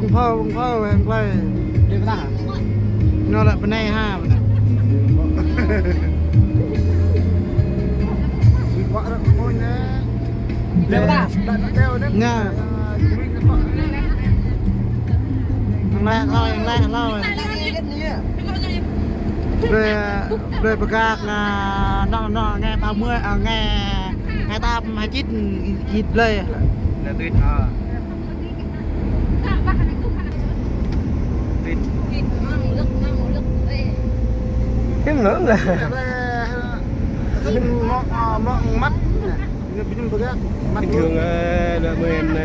bông phơ em play đi vào hả nó lại bên này ha gọi đó ngồi nè đi vào nha anh lại thôi về bậc gạc nó nghe 30 nghe ta hai chít chít lê là tuyệt cái nữa là mắt bình thường là mình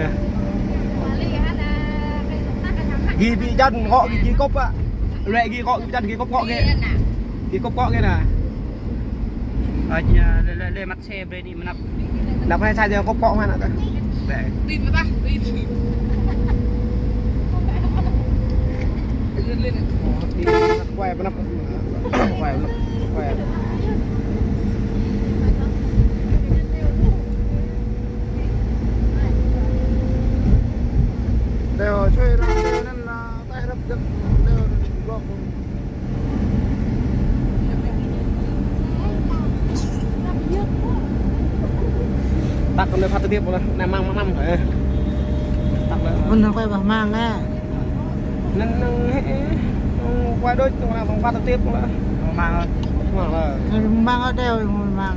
ghi bị chân gõ ghi cốc á lệ ghi gõ chân ghi cốc gõ ghi cốc gõ cái nè lên mặt xe bên đi mà đập hay sai giờ cốc gõ hay nè để tìm với ta lên quay vào nắp quay đều chơi ra nên tay hấp dẫn đều block tắt con này phát tiếp rồi này mang phải tắt lên mình quay vào mang nghe nên quay đôi tụi nào phát tiếp rồi mang là mang ở đeo mang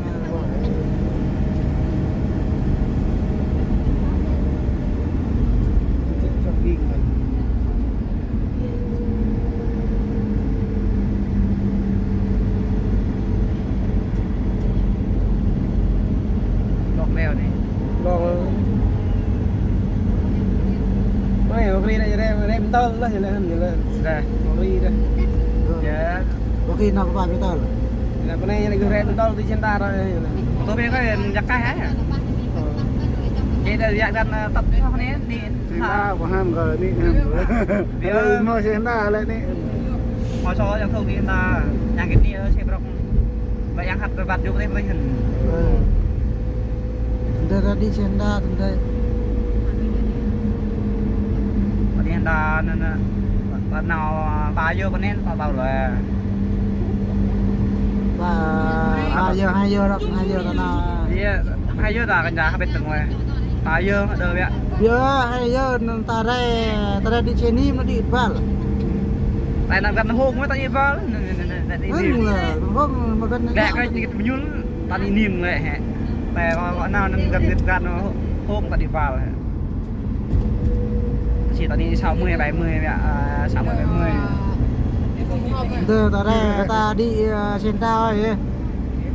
đi này đem tơ đó thì là đây đi đây dạ có khi nào có vài tơ là bên này cứ đem tơ đi trên ta rồi tôi biết có giặc cái hả vậy là giặc đang tập cái con này đi của ham rồi đi mua xe ta lại đi hồi sau giặc không đi ta nhà cái kia xe bọc và giặc hạt vặt vô cái hình đây ra đi xe ta từng đây đi ta nên là nào bà vô bên em bảo là và hai giờ đó 2 giờ nào 2 giờ là cái nhà bên tầng ngoài 3 giờ đời vậy giờ 2 giờ ta đây đi chơi nim nó đi vào tại là gần hôm mới ta đi vào hôm mà gần cái nhún ta đi nim lại hảแต่ก่อนหน้านั้นกันhôm ta đi vào chỉ tao đi 60 70 vậy 60 70 từ ta đây ta đi trên tao ấy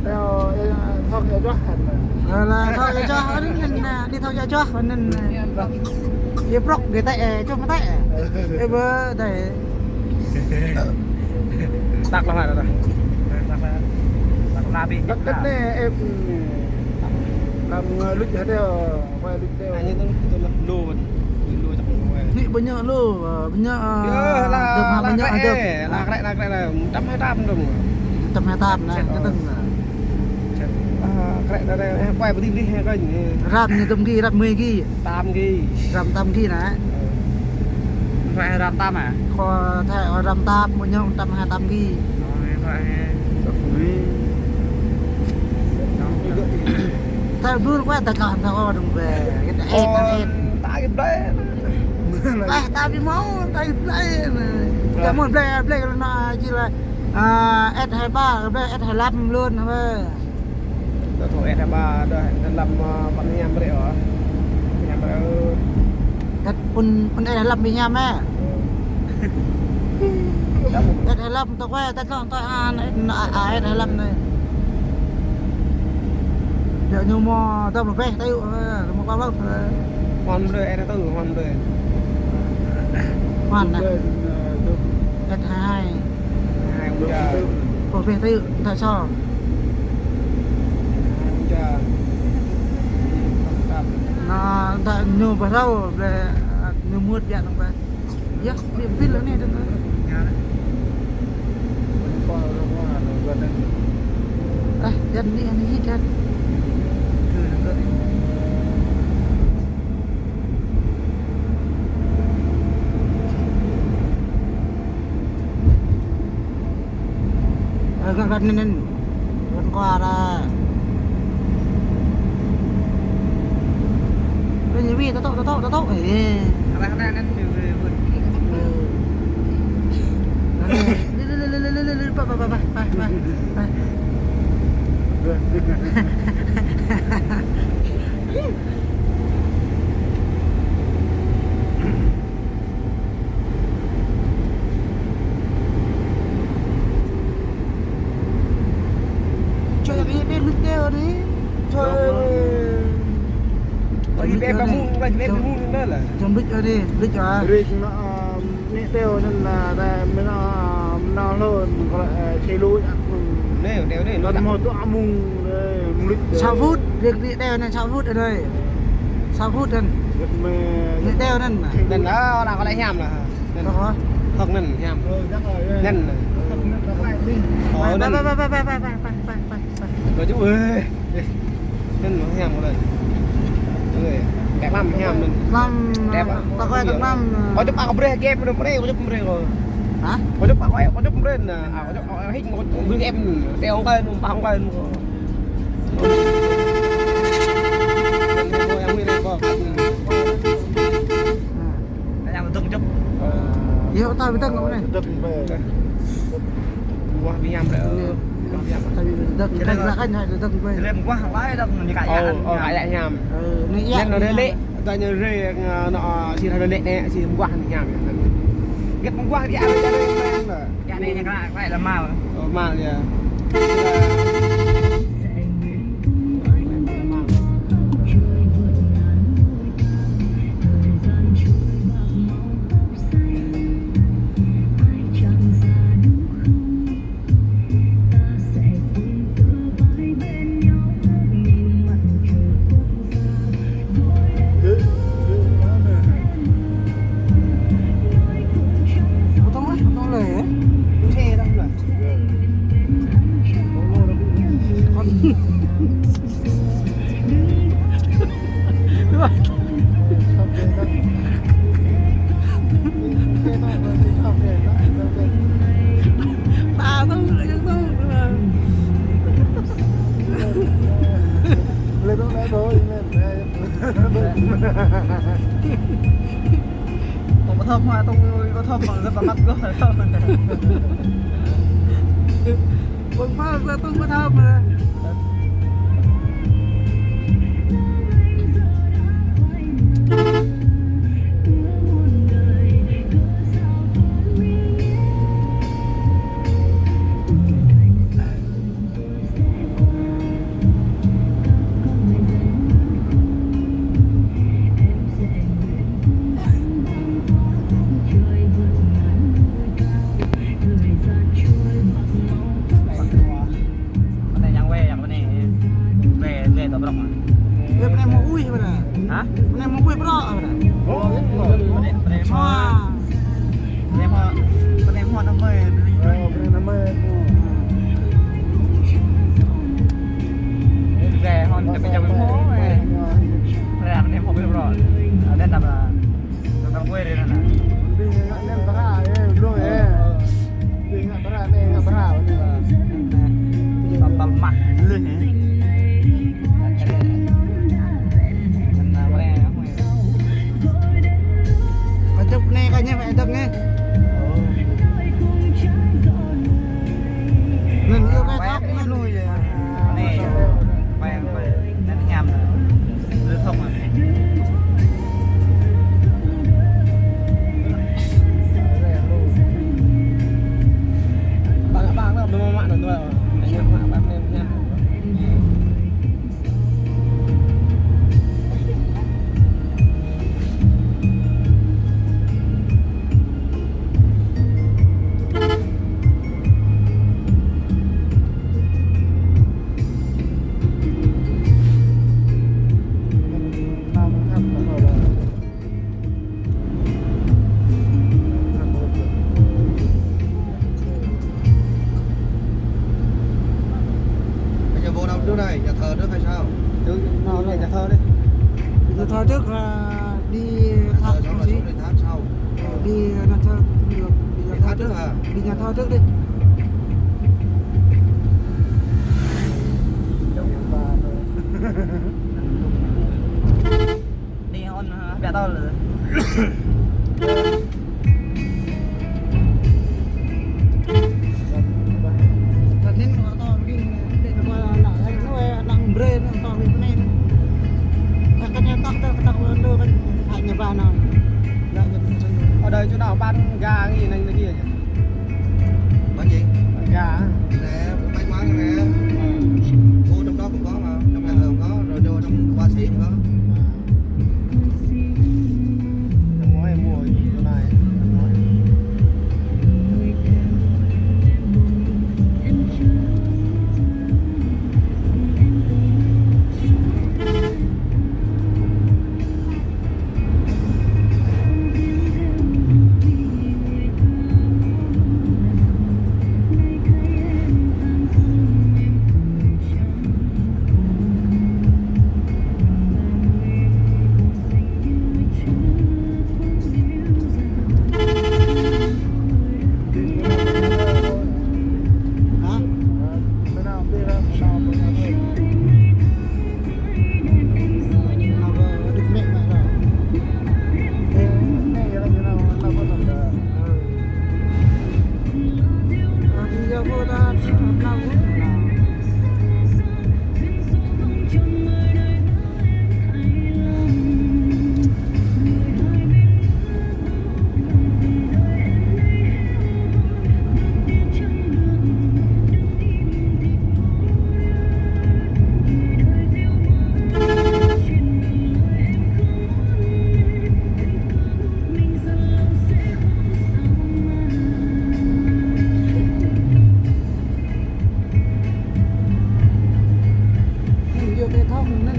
theo thao nhà cho là thao nhà cho đi thao nhà cho nên đi block người tệ cho nó tệ em bơ đây tắc là rồi tắc là bị đất này em làm lúc hết đeo quay lúc đeo như tôi lô nị bao nhiêu lô bao nhiêu là bao nhiêu lại là 128 đồng 128 này cái từng cái này đây quay vào tim đi coi ram như tầm ghi ram 10 ghi 8 ghi ram 8 ghi này phải ram tam à kho thay ram tam bao nhiêu 128 ghi thay luôn quá ta còn tao đừng về cái em ta cái đấy tao đi máu tay play cảm ơn play nó chỉ là S23 S25 luôn thôi tôi thổi S23 đây làm bạn nhầm đấy hả nhầm đấy un S25 bị nhầm á S25 tao quay tao chọn tao S25 này giờ như mà tao một vé tao một bao lâu hoàn đời S4 hoàn đời hoàn này S22 một vé tao tại sao nó tại nhiều vào đâu để nhiều mua điện không vậy yes điện pin lớn này được rồi dân đi ăn gì hết gần nên gần qua ra cái gì vậy tao ấy Karena kan chơi đi lướt đeo đi Trời ơi. Lagi BM kamu đó là. trong lướt đi lướt à Rig nó nè teo nên là mình nó luôn gọi chơi lối đeo này nó một tọa mùng lịch 6 phút việc đi đeo này 6 phút ở đây 6 phút nên đi đeo nên nên đó là có lại nhầm là nên đó thật nên nhầm nên rồi chú ơi nên nó nhầm một lần người đẹp lắm nhầm nên năm đẹp tao coi tao năm có chụp ao bê ghép được bê có chụp bê rồi hả có chụp ao có chụp bê nè có chụp hít một bưng em đeo không lên không lên yang untung cuk. Iya, tao biết tao này. Wah, biam rồi. Tao biết tao cái là cái này tao quên. Lem quá lái đâu như cái Cái lại nhầm. Này Nên nó lệ, tao nhớ rê nó chỉ là lệ nè, chỉ qua nhầm. Ghét qua đi ăn cho đây mà. cái này cái là màu. Mà thì Tôi có thơm hoa tôi có thơm bằng rất là mắt cơ thơm mình. Bông pha ra tôi có thơm mà. Bên em mau ui vậy nè. Hả? Bên em mau ui bro vậy nè. Bên em hoa nó mê. Rè hòn để bây giờ mình hố này. Rè bên em hoa bên rồi. Ở đây là nó quê đây nè. Tầm mặt lên hả? Chụp này coi như vậy được nghe. Mình yêu cái tóc nó lùi rồi. Này, quay nó nhầm lưu thông à. bạn nó mà mạng rồi anh em bạn em nha. Trước này, nhà thờ trước hay sao? Nó là nhà thơ đấy. Nhà thờ trước là đi thăm Sau là gì? xuống đến tháp sau. Đi nhà thờ được. Đi nhà thờ trước. Đi nhà thờ trước đi. Nên nó to cái để nó là nó nặng bre nó to cái này cái nhà tắc nó cái phải nhà bà nào lại nhận Ở đây chỗ nào bán gà cái gì này kia nhỉ? Bán gì? Bán gà. Nè, bánh quán nè. Mua trong đó cũng có mà, trong nhà thờ cũng có, rồi vô trong hoa sĩ cũng có. Năm ngoái em mua chỗ này. Năm ngoái. hả? Nào được mẹ mà rồi. Bây giờ cô ta nào nhiều cái thông nên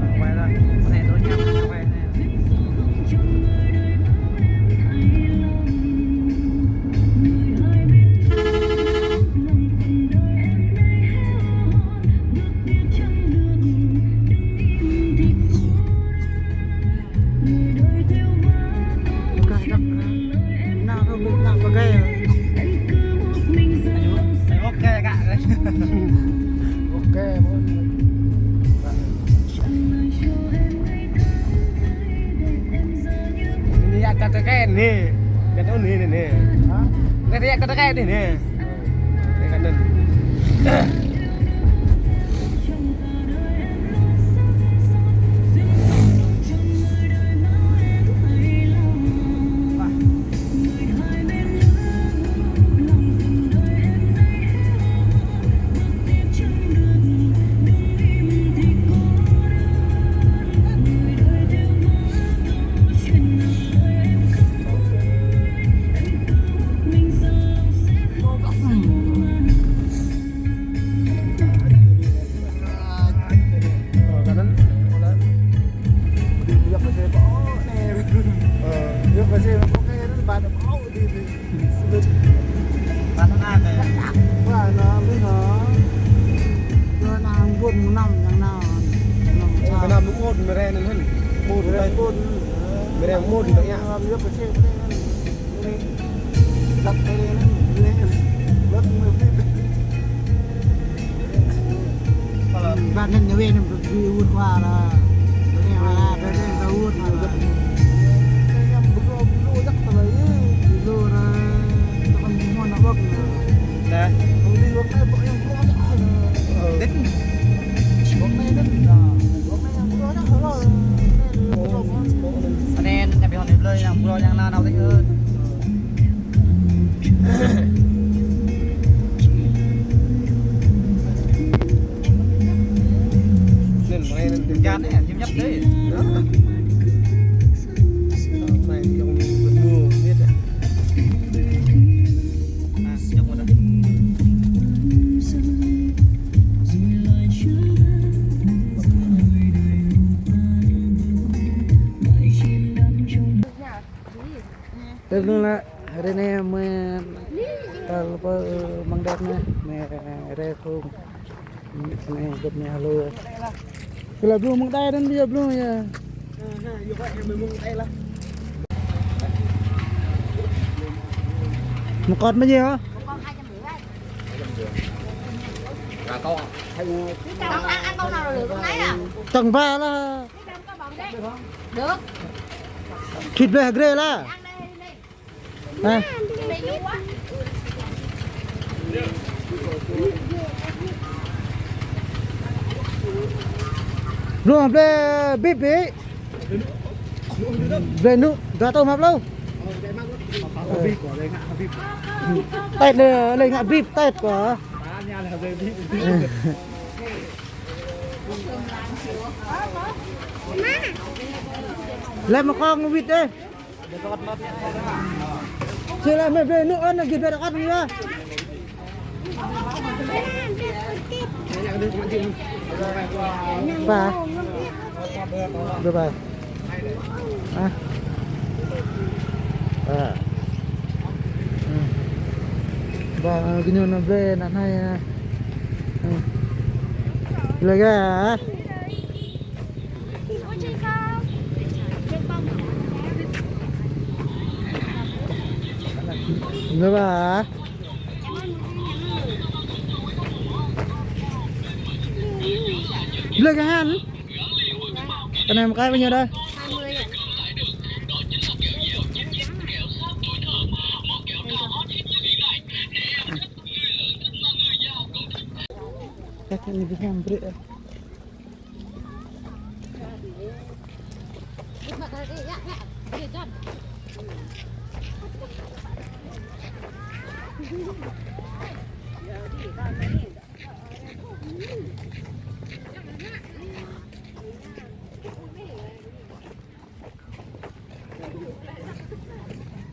Quay rồi. Con này tôi nhắm cho quay này. cái đó nào thôi mình nào có ghê Ok cả rồi. Ok, Ini akan tekan nih. Kan ini nih. hả? Nanti akan tekan nih. Ini kan dan. Bán nó ăn này. và nó bây giờ rồi nàng buồn năm tháng nào Cái nào cũng một mày nên hơn. Một đây. Mày đem một nữa nhá. nước cái xe này đặt cái này lên rất bạn nên nhớ về đi uống qua là cái này là cái này là uống là em bữa rất là Tên luôn là đây nè mẹ tao bơ mang đẹp nè mẹ re không nè đẹp nè luôn cái là belum mang đây dan dia belum ya Như vậy mình mừng đây là một con bao nhiêu Con 250 đấy. Là câu Con ăn con nào là được con đấy à? tầng ba là Có bóng đấy. Được. thịt về ghê là Ăn đây đi. à Đi đi quá. rồi về bếp ấy về nụ ra tàu mập lâu vịt của đây ngạ vịt tay lên ngã bếp tay của nhà là về vịt làm một con vịt đây chơi lại mẹ về nụ ăn là kịp về được ăn gì á và đưa bài à và cái nhiều nó về là hay là cái đưa bà lấy cái hàn cái này một cái bao nhiêu đây 20 ạ. cái này bị hàn bự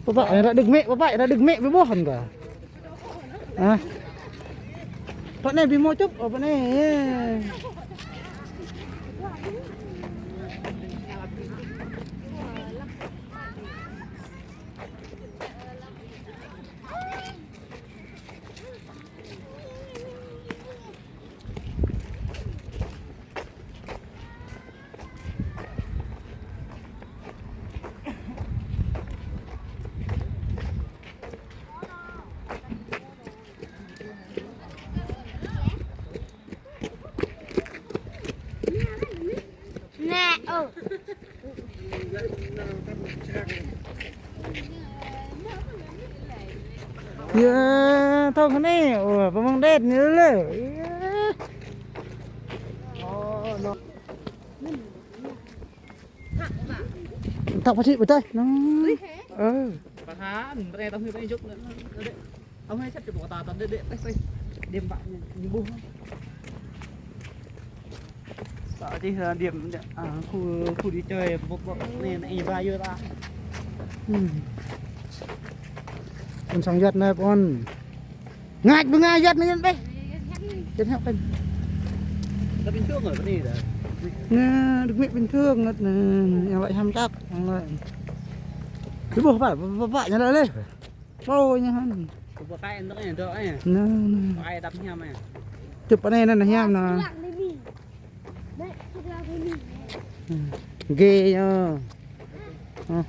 Bapak đã được mẹ với bố hẳn cả à bọn này bị mua chút ở bọn này Nè, ya tao cái này ủa bà mang đét nữaเลยthằng phát chị tay nó Bà thá, đây tao hơi bay chút nữa. Ông hay chắc cái bộ tà tao đệm đệm bạn như bố. Sợ chứ điểm khu đi chơi bộ này này ba vô ta. con sang giật này con ngạch với ngay giật này đây chân học anh Nó bình thường ở bên này rồi. nè được mẹ bình thường ngất em lại ham tắc cái bộ phải nhà đây lên thôi nha hắn Bộ tay nó này đỡ ấy. nè Ai đập nhau mày. chụp ở đây là em nè ghê nhá nè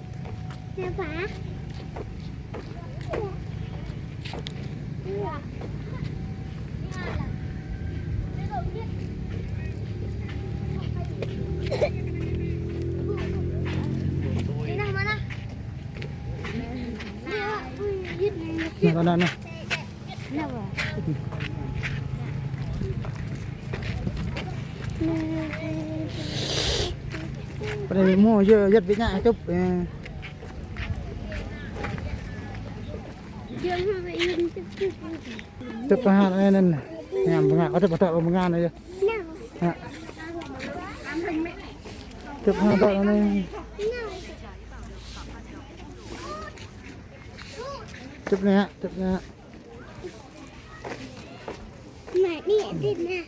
con này cái này mua giờ giật với nhà chụp chụp cái hạt này nên em một ngàn có thể bảo trợ một ngàn này chụp hạt đó này chụp này chụp này Mẹ đi đi nè.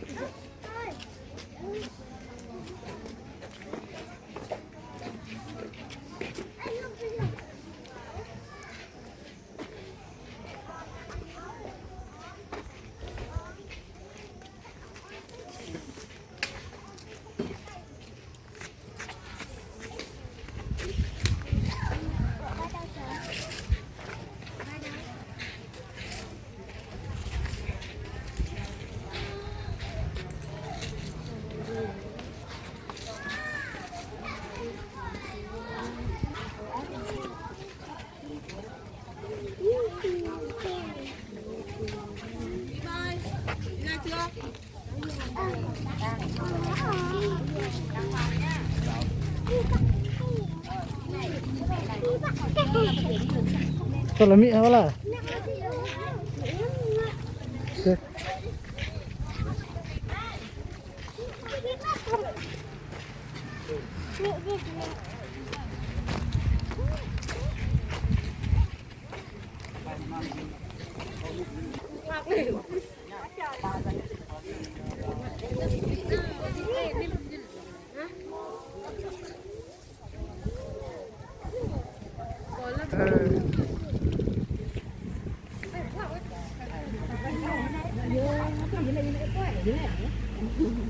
Còn là mỹ hả là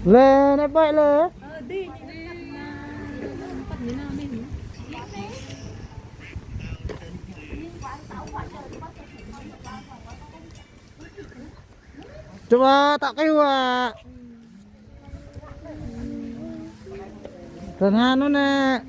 lên đây vậy lên coba tak kaya dan anu nek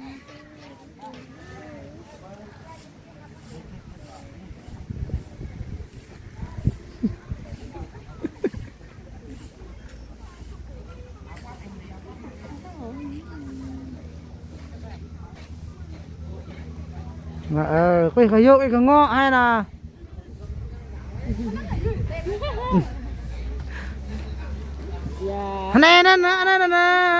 quay khởi dụng cái ngọ hay là này nè ngã này nè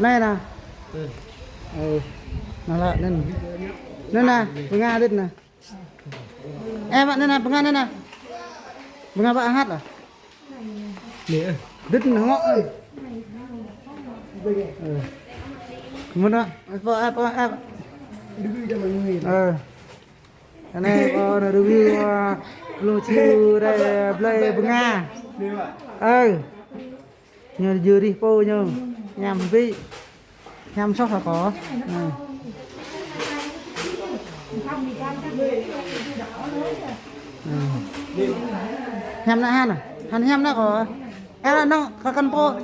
này nè nó lại nên nè penga dit nè bạn nè penga nè penga bạn hát à dit ngọ muốn đó apa cái này có review lô chiu đây play penga nhờ dừa đi po nhờ nhằm vị nhằm sóc là có nhằm lại han à han nhằm đã có em là nó có căn po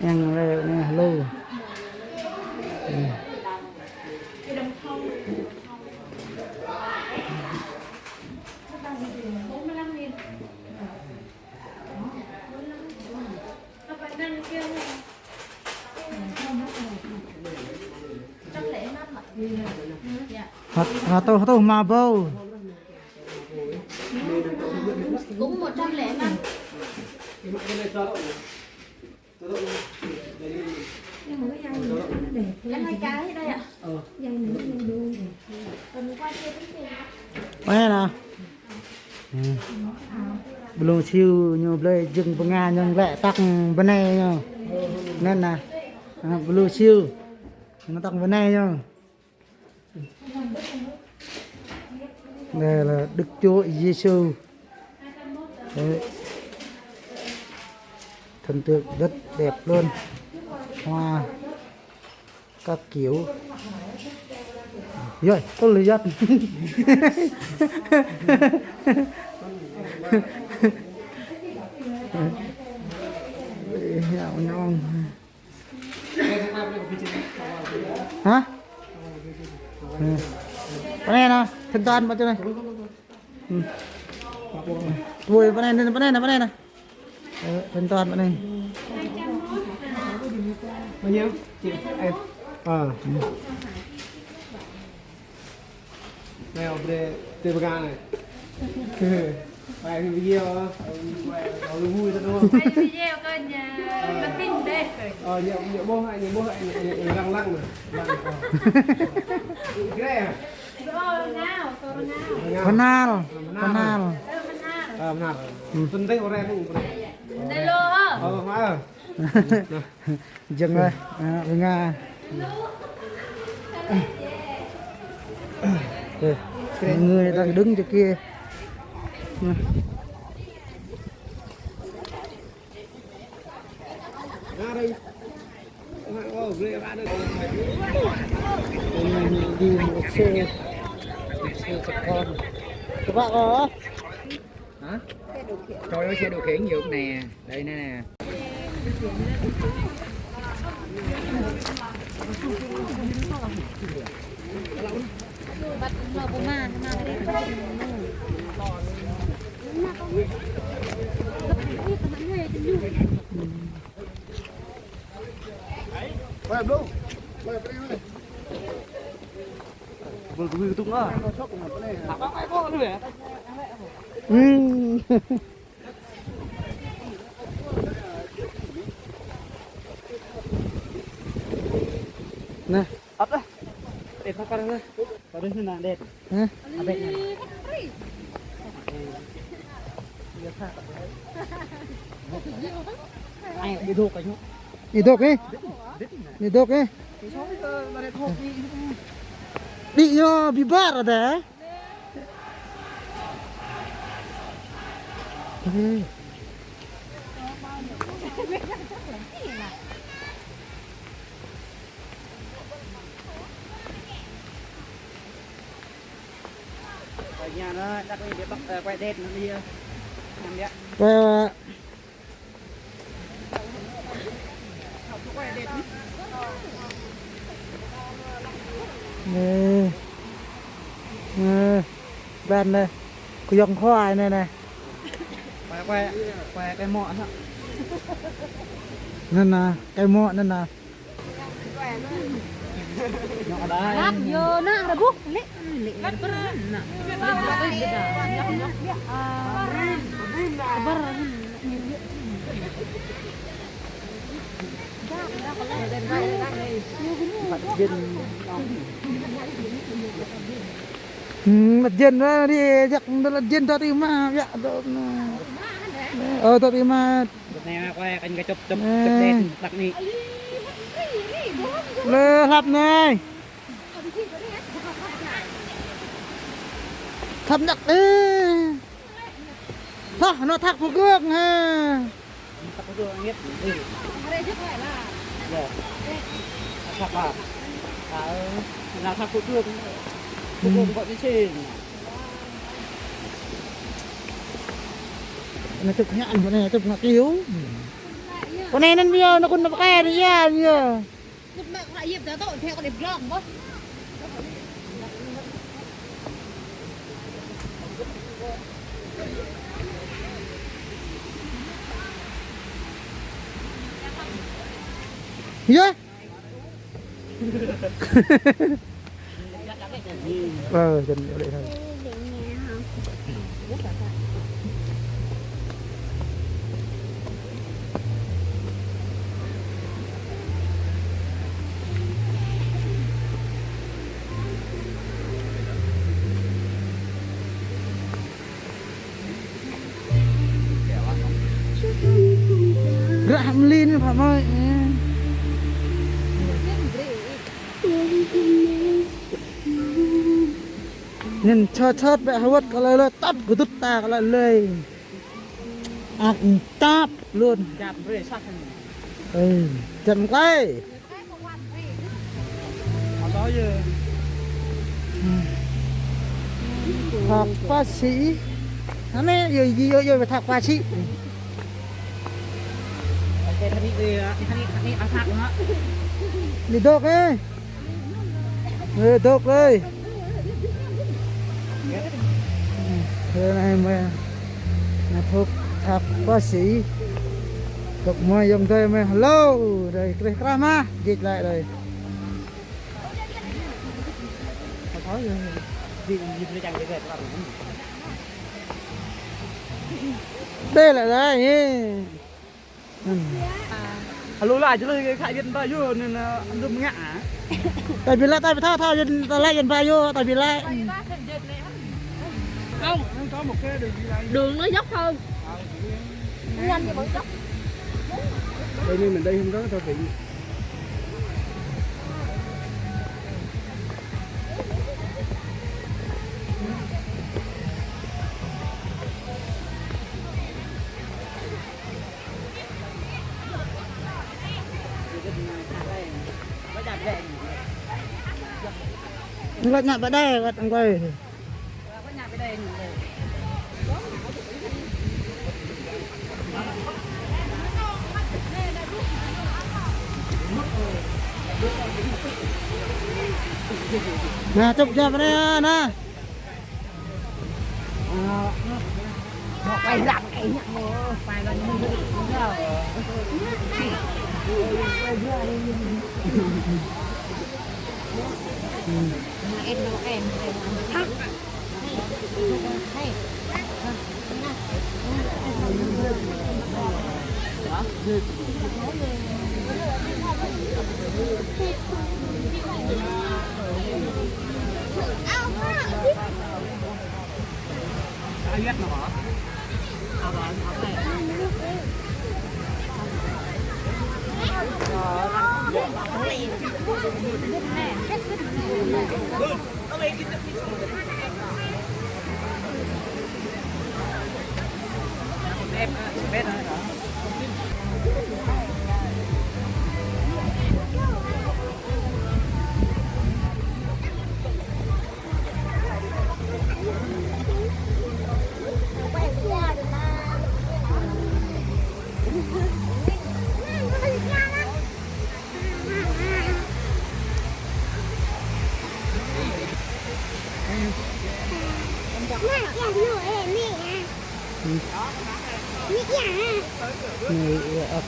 em đây nè lô Hạt mà bầu cũng 105. Em 2 cái đây ạ. đây nè belum siu nyo blay jeng penga nyong lek tak bên này nyo nên nè belum siu nó tak bên này nyo đây là Đức Chúa Giêsu. Đấy. Thần tượng rất đẹp luôn, hoa các kiểu rồi con lười giật dạo nhon hả bên này nè thanh toàn bên này vui bên này nè thanh toàn bên này bao nhiêu chị em này ở đây tê bạc này bài video nó vui thật đúng không video coi nhà cái tin đây nhiều bố hay lăng lăng rồi cái này à Panal penting orang itu đây lô mà dừng rồi với Nga người đang đứng chỗ kia ra đây đi một xe cho con các bạn có hả trời ơi xe điều khiển dược nè đây nè bắt vào bộ màn mà cái vâng cứ tung đó nè ấp đấy để phát qua đây vào đây là đẹp hả đẹp này ai đi thuộc cái nhá đi thuộc ấy đi vô bị bắt rồi đấy ở nhà nó đặt đi để bắt quay đẹp nó đi làm đấy nè bên này có dòng khoai này này quay cái mọ sao nên là cái mọ nên là nó đây lát vô nó là bút lệ lát bơ nè mặt dân nó đi giặc là dân tao đi mà dạ tao đi mà này quay cái chụp đèn đặt đi lơ hấp này thập đặc đi thôi nó thắc một gương ha thắc một gương biết thắc là thắc một gương gọi cái gì nó chụp nhạn con này chụp nó cứu con này nên bây giờ nó còn nó ke đi ra nhờ chụp mẹ lại dịp tới tội theo con đẹp rộng quá yeah. Chân ở đây thôi. Rạm lên Phạm ơi. Nên chớt bẹ hớt có lời tắp của tút ta có lời tắp luôn chạm với sắc chậm cái đó giờ thạc bác sĩ anh ấy rồi về thạc bác sĩ đi đốt ấy đốt đây thế này mà thuộc thạc bác sĩ đọc mời dòng tôi mà hello đây cái drama dịch lại đây đây là đây alo lại chứ lời khai điện bao nhiêu nên đâm ngã tại vì là tại vì thao dân ta lại dân bao nhiêu tại vì lại không có một cái đường nó dốc hơn nhanh thì vẫn dốc đây nên mình đây không có tao bị ngồi nhặt vào đây ngồi thằng quay nè chụp cho vào đây nè quay rặng cái nhặt mua phải là mình đúng rồi em đâu em thắt người ấp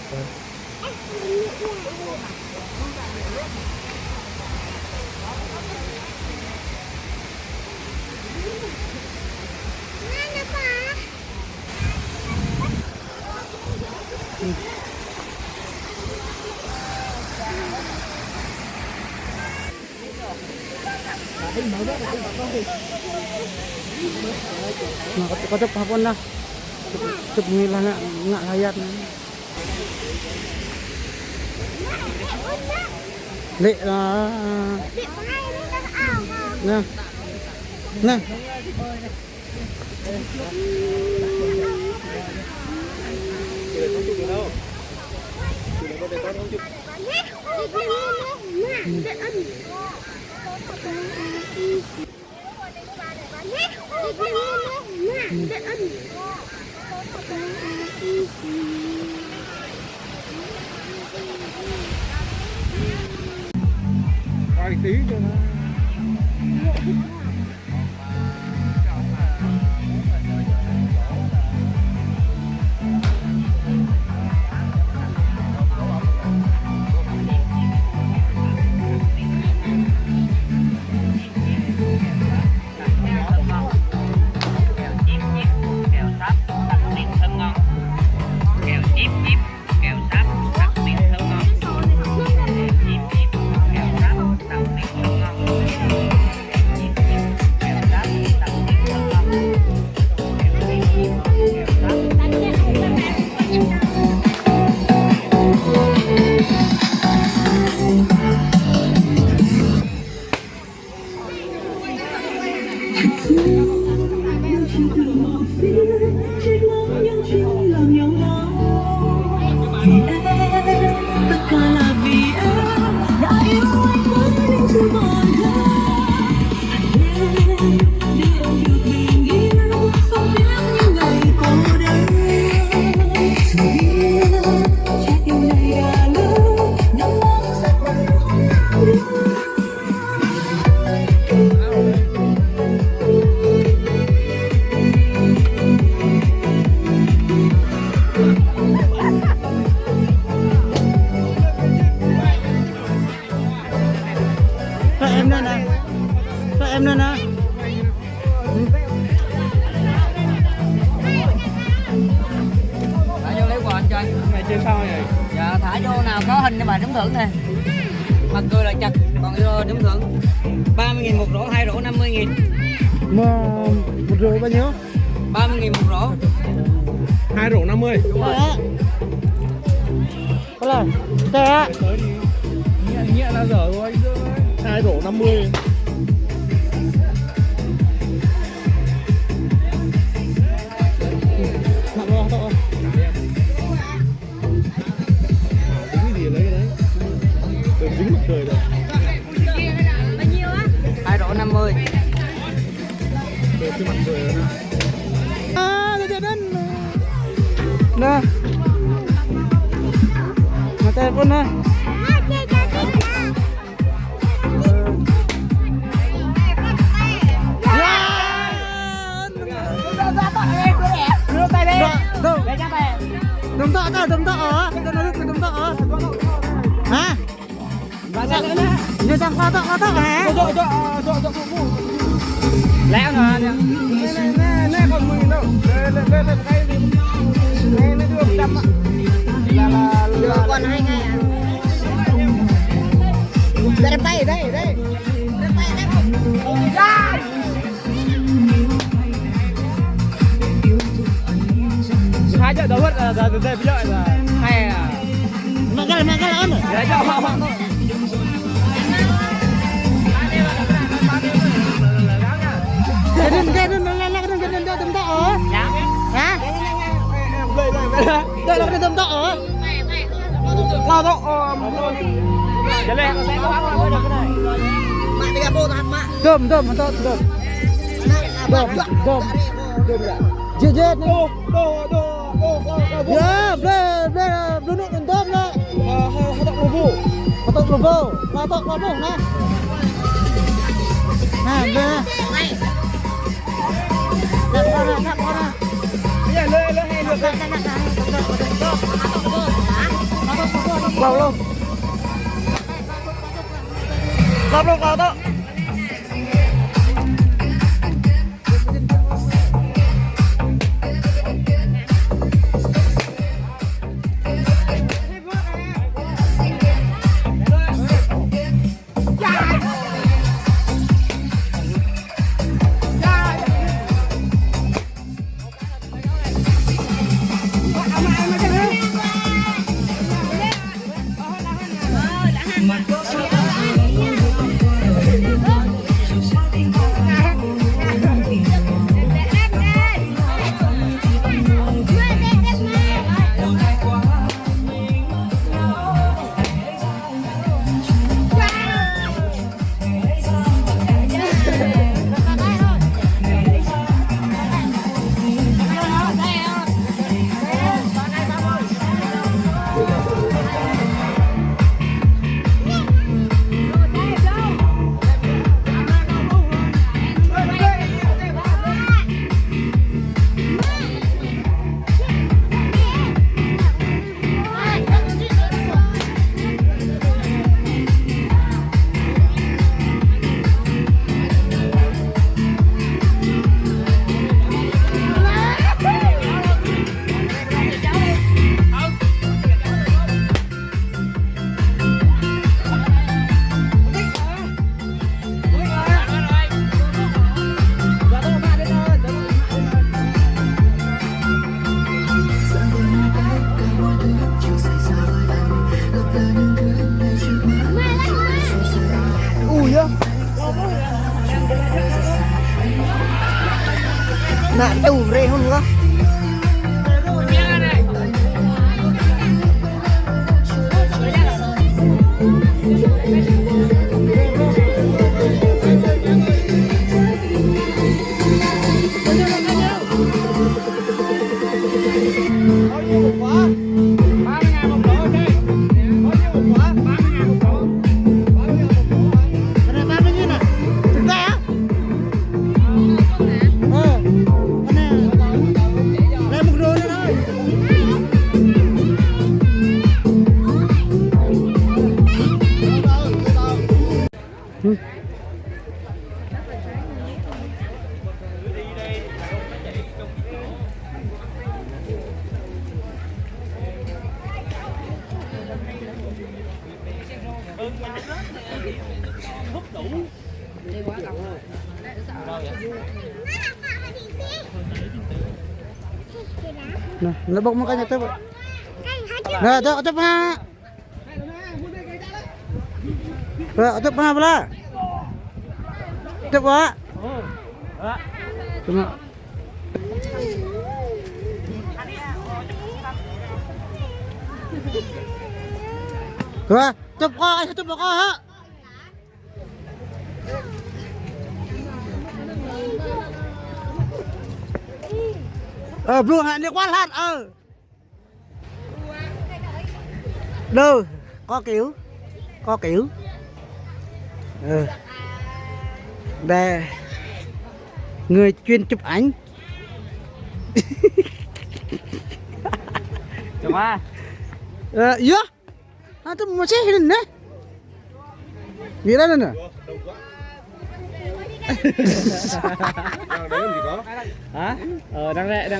có chụp hapon na chụp ngilang ngak hayat lệ là nè nè vài tí cho nó Hãy subscribe cho kênh Ghiền Mì Gõ để không bỏ lỡ Mã vô nào có hình để mà trúng thưởng nè. Mặt cười là chặt, còn vô trúng thưởng 30.000 một rổ, 2 rổ 50.000. Mà một rổ bao nhiêu? 30.000 một rổ. 2 rổ 50. Đúng rồi. Có là trẻ Nghĩa là dở rồi. 2 rổ 50. nặng rồi thôi. Tính cái gì lấy cái đấy. Đừng dính mặt trời rồi. 2 rổ 50. Trời cái mặt trời rồi nè. Dia dan. Nah. Mata pun nah. Đồng tọ ta, đồng tọ ở. Kita nói được đồng tọ ở. Hả? Như đang qua tọ hả? Léo nè. Nè còn 10.000 đâu. Lên cái gì. Nè đưa 100 ạ. Là Còn 2 ngày à? Đem tay ở đây, ở đây. Đem tay ở đây. hai trận đấu hết là từ đây bây giờ là Hay à? Mak cái là ăn rồi. Để cho họ thôi. Cái đừng đồng tọ ở. Hả? Đây là cái đồng tọ ở. lao động cái này Mak tiga puluh tahan mak. Dom. Jejet. Ya, belum nonton lah. Patok lobo nah. Nah, dah. Nak mana? Iya, le hay được. Vào luôn. Lắp luôn vào đó. Nak tu rehun kah? Nè, nó bốc một cái nhà tớ vậy. Nè, tớ tớ ha. Tớ tớ ha bala. Tớ quá. Tunggu. Hả? Chụp coi, chụp coi hả? Blue hạn đi quá lát đâu có kiểu đây người chuyên chụp ảnh chụp à iya itu masih ini nih nghĩ ra nè hả đang đây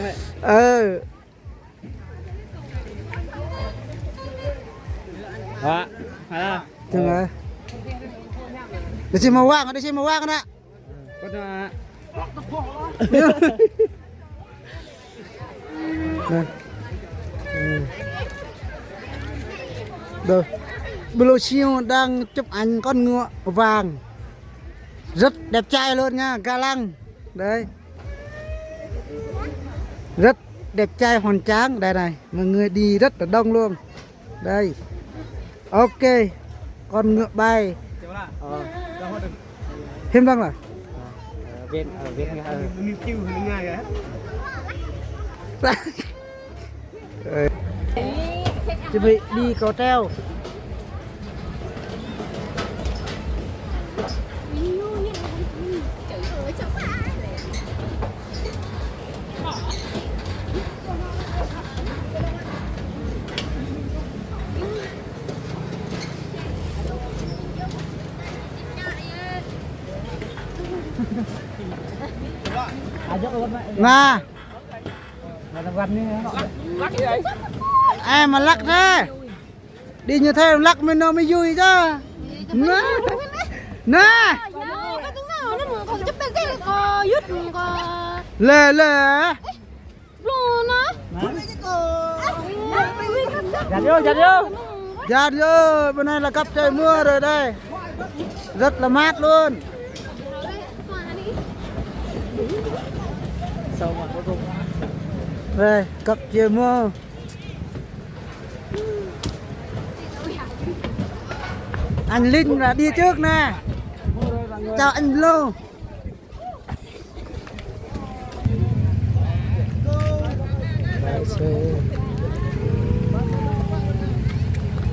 hả hả chừng rồi đi xem màu vàng nè có nè Rồi, Blue Shield đang chụp ảnh con ngựa vàng rất đẹp trai luôn nha, ga lăng đấy, rất đẹp trai hoành tráng đây này, mọi người đi rất là đông luôn đây, ok, con ngựa bay thêm vâng là viên chuẩn bị đi cầu treo. Nga ai mà lắc thế đi như thế lắc mới nó mới vui chứ nè lê dạ vô bên này là cấp trời mưa rồi đây rất là mát luôn đây cấp trời mưa anh Linh là đi trước nè chào anh Blue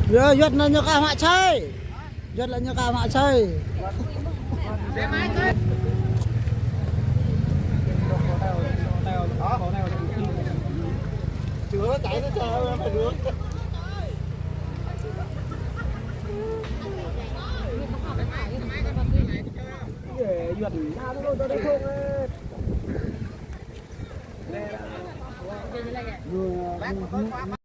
rồi giật là nhờ cả họ chơi giật là nhờ cả họ chơi chữa chạy nó chờ phải được